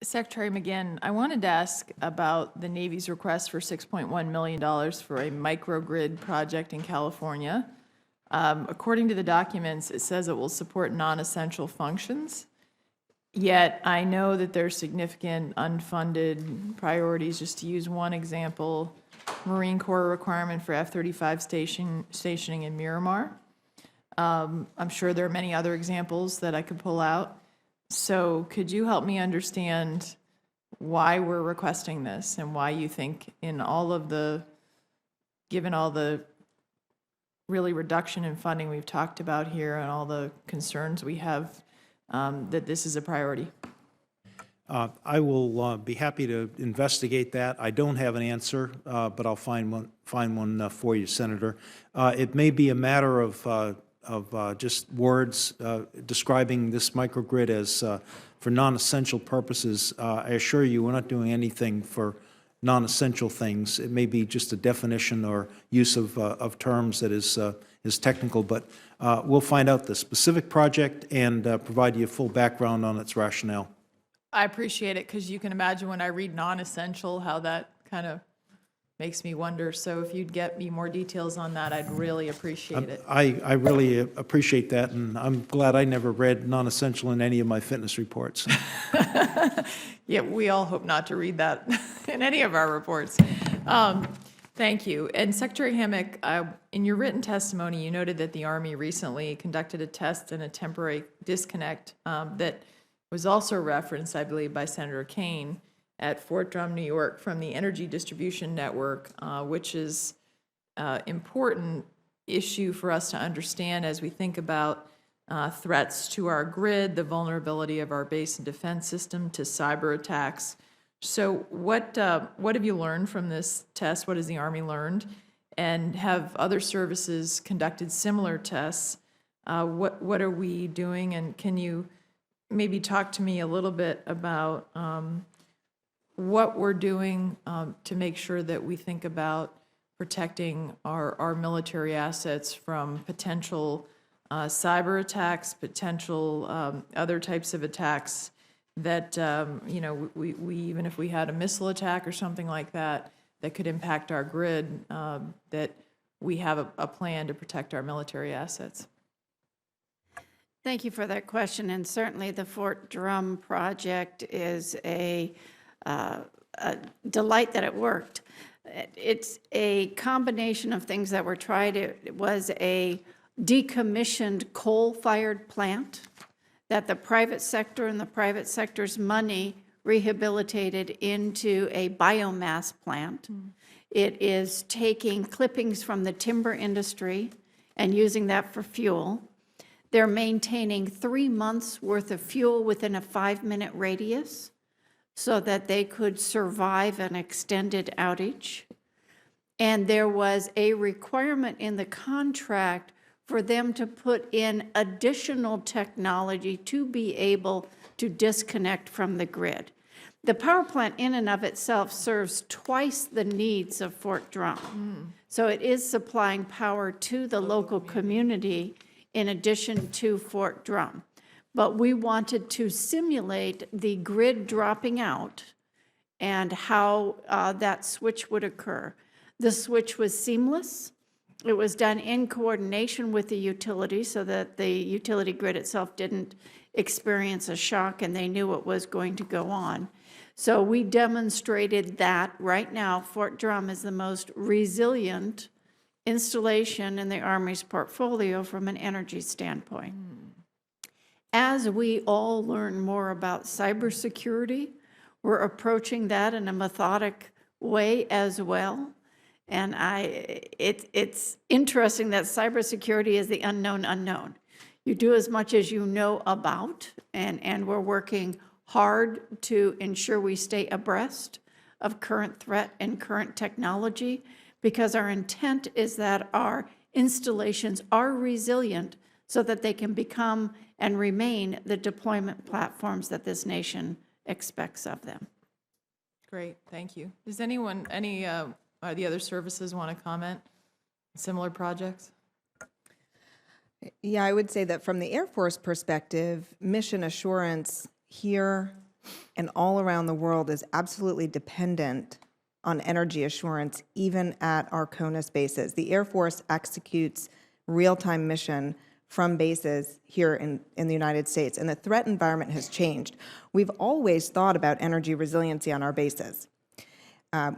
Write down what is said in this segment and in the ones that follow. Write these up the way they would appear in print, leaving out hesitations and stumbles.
Secretary McGinn, I wanted to ask about the Navy's request for $6.1 million for a microgrid project in California. According to the documents, it says it will support non-essential functions. Yet I know that there's significant unfunded priorities. Just to use one example, Marine Corps requirement for F-35 stationing in Miramar. I'm sure there are many other examples that I could pull out. So could you help me understand why we're requesting this and why you think in all of the, given all the really reduction in funding we've talked about here and all the concerns we have, that this is a priority? I will be happy to investigate that. I don't have an answer, but I'll find one for you, Senator. It may be a matter of just words describing this microgrid as for non-essential purposes. I assure you, we're not doing anything for non-essential things. It may be just a definition or use of terms that is technical, but we'll find out the specific project and provide you a full background on its rationale. I appreciate it, because you can imagine when I read non-essential how that kind of makes me wonder. So if you'd get me more details on that, I'd really appreciate it. I really appreciate that, and I'm glad I never read non-essential in any of my fitness reports. Yeah, we all hope not to read that in any of our reports. Thank you. And Secretary Hammack, in your written testimony, you noted that the Army recently conducted a test and a temporary disconnect that was also referenced, I believe, by Senator Kaine at Fort Drum, New York, from the Energy Distribution Network, which is an important issue for us to understand as we think about threats to our grid, the vulnerability of our base and defense system to cyber attacks. So what have you learned from this test? What has the Army learned? And have other services conducted similar tests? What are we doing? And can you maybe talk to me a little bit about what we're doing to make sure that we think about protecting our military assets from potential cyber attacks, potential other types of attacks that, you know, we even if we had a missile attack or something like that, that could impact our grid, that we have a plan to protect our military assets. Thank you for that question, and certainly the Fort Drum project is a delight that it worked. It's a combination of things that were tried. It was a decommissioned coal-fired plant that the private sector and the private sector's money rehabilitated into a biomass plant. It is taking clippings from the timber industry and using that for fuel. They're maintaining 3 months worth of fuel within a 5-minute radius so that they could survive an extended outage. And there was a requirement in the contract for them to put in additional technology to be able to disconnect from the grid. The power plant in and of itself serves twice the needs of Fort Drum. So it is supplying power to the local community in addition to Fort Drum. But we wanted to simulate the grid dropping out and how that switch would occur. The switch was seamless. It was done in coordination with the utility so that the utility grid itself didn't experience a shock and they knew what was going to go on. So we demonstrated that right now Fort Drum is the most resilient installation in the Army's portfolio from an energy standpoint. As we all learn more about cybersecurity, we're approaching that in a methodic way as well. And it's interesting that cybersecurity is the unknown unknown. You do as much as you know about, and we're working hard to ensure we stay abreast of current threat and current technology, because our intent is that our installations are resilient so that they can become and remain the deployment platforms that this nation expects of them. Great, thank you. Does anyone, any the other services want to comment on similar projects? Yeah, I would say that from the Air Force perspective, mission assurance here and all around the world is absolutely dependent on energy assurance, even at our CONUS bases. The Air Force executes real-time mission from bases here in the United States, and the threat environment has changed. We've always thought about energy resiliency on our bases.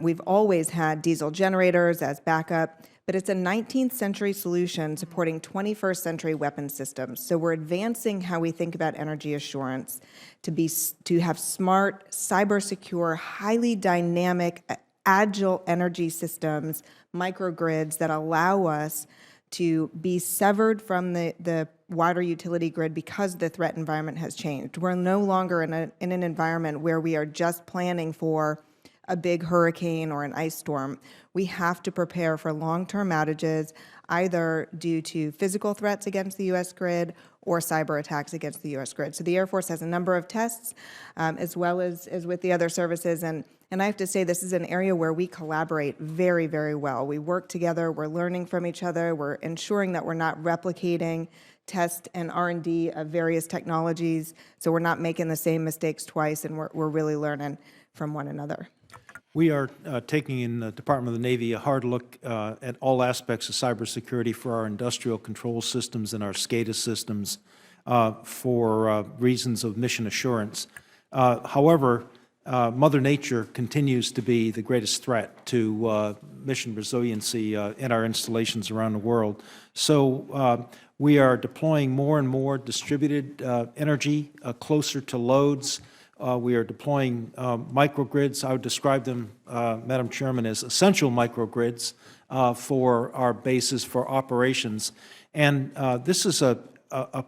We've always had diesel generators as backup, but it's a 19th century solution supporting 21st century weapon systems. So we're advancing how we think about energy assurance to have smart, cyber-secure, highly dynamic, agile energy systems, microgrids that allow us to be severed from the wider utility grid because the threat environment has changed. We're no longer in an environment where we are just planning for a big hurricane or an ice storm. We have to prepare for long-term outages, either due to physical threats against the U.S. grid or cyber attacks against the U.S. grid. So the Air Force has a number of tests, as well as with the other services. And I have to say, this is an area where we collaborate very, very well. We work together, we're learning from each other, we're ensuring that we're not replicating test and R&D of various technologies, so we're not making the same mistakes twice, and we're really learning from one another. We are taking in the Department of the Navy a hard look at all aspects of cybersecurity for our industrial control systems and our SCADA systems for reasons of mission assurance. However, Mother Nature continues to be the greatest threat to mission resiliency in our installations around the world. So we are deploying more and more distributed energy closer to loads. We are deploying microgrids. I would describe them, Madam Chairman, as essential microgrids for our bases for operations. And this is a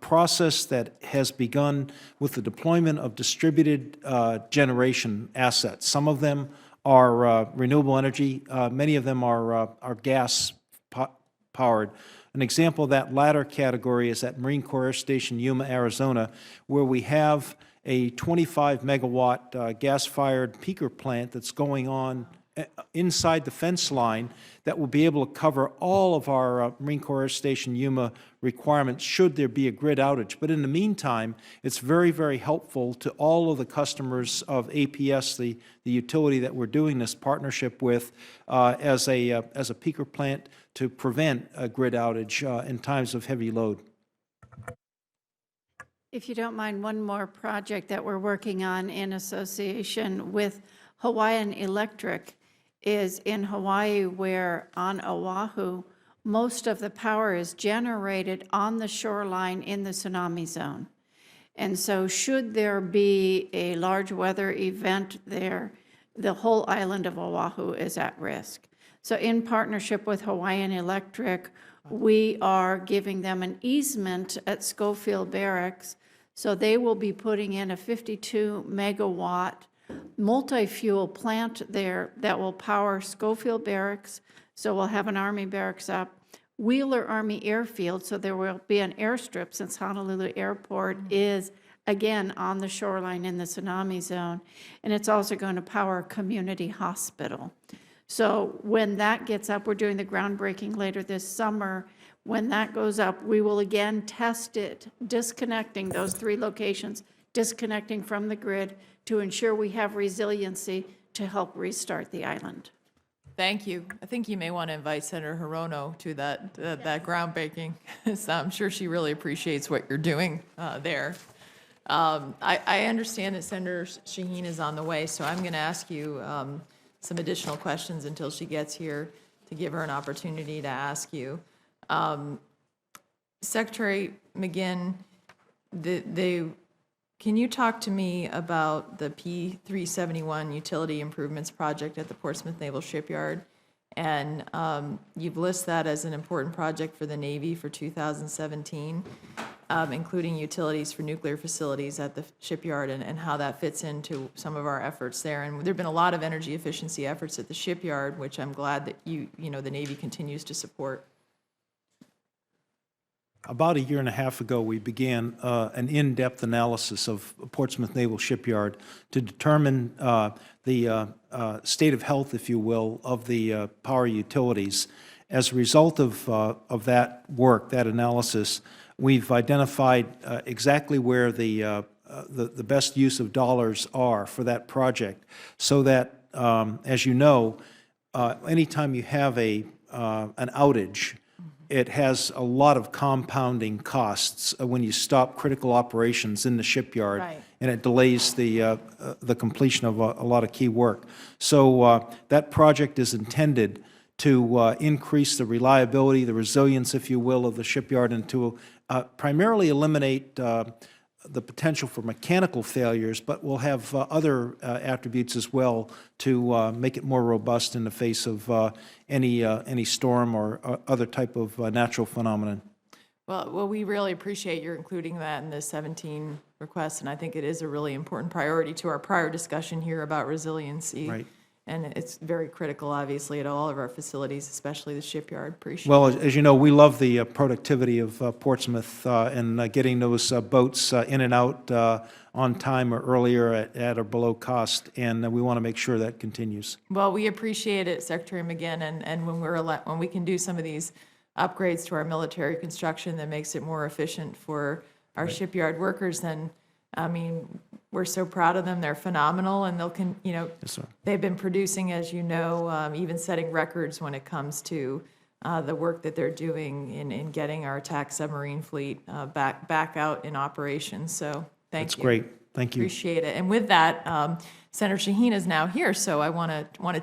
process that has begun with the deployment of distributed generation assets. Some of them are renewable energy. Many of them are gas powered. An example of that latter category is at Marine Corps Air Station Yuma, Arizona, where we have a 25 megawatt gas-fired peaker plant that's going on inside the fence line that will be able to cover all of our Marine Corps Air Station Yuma requirements should there be a grid outage. But in the meantime, it's very, very helpful to all of the customers of APS, the utility that we're doing this partnership with, as a peaker plant to prevent a grid outage in times of heavy load. If you don't mind, one more project that we're working on in association with Hawaiian Electric is in Hawaii, where on Oahu, most of the power is generated on the shoreline in the tsunami zone. And so should there be a large weather event there, the whole island of Oahu is at risk. So in partnership with Hawaiian Electric, we are giving them an easement at Schofield Barracks. So they will be putting in a 52 megawatt multi-fuel plant there that will power Schofield Barracks. So we'll have an Army barracks up, Wheeler Army Airfield, so there will be an airstrip since Honolulu Airport is, again, on the shoreline in the tsunami zone. And it's also going to power a community hospital. So when that gets up, we're doing the groundbreaking later this summer. When that goes up, we will again test it, disconnecting those 3 locations, disconnecting from the grid to ensure we have resiliency to help restart the island. Thank you. I think you may want to invite Senator Hirono to that groundbreaking. So I'm sure she really appreciates what you're doing there. I understand that Senator Shaheen is on the way, so I'm going to ask you some additional questions until she gets here to give her an opportunity to ask you. Secretary McGinn, can you talk to me about the P371 Utility Improvements Project at the Portsmouth Naval Shipyard? And you've listed that as an important project for the Navy for 2017, including utilities for nuclear facilities at the shipyard and how that fits into some of our efforts there. And there have been a lot of energy efficiency efforts at the shipyard, which I'm glad that the Navy continues to support. About 1.5 years ago, we began an in-depth analysis of Portsmouth Naval Shipyard to determine the state of health, if you will, of the power utilities. As a result of that work, that analysis, we've identified exactly where the the best use of dollars are for that project, so that, as you know, anytime you have an outage, it has a lot of compounding costs when you stop critical operations in the shipyard. Right. And it delays the completion of a lot of key work. So that project is intended to increase the reliability, the resilience, if you will, of the shipyard, and to primarily eliminate the potential for mechanical failures, but will have other attributes as well to make it more robust in the face of any storm or other type of natural phenomenon. Well, we really appreciate your including that in the 17 requests, and I think it is a really important priority to our prior discussion here about resiliency. Right. And it's very critical, obviously, at all of our facilities, especially the shipyard. Appreciate it. Well, as you know, we love the productivity of Portsmouth and getting those boats in and out on time or earlier at or below cost, and we want to make sure that continues. Well, we appreciate it, Secretary McGinn, and when we can do some of these upgrades to our military construction that makes it more efficient for our shipyard workers, then, I mean, we're so proud of them. They're phenomenal, and Yes, sir. they've been producing, as you know, even setting records when it comes to the work that they're doing in getting our attack submarine fleet back out in operation. So thank you. That's great. Thank you. Appreciate it. And with that, Senator Shaheen is now here, so I want to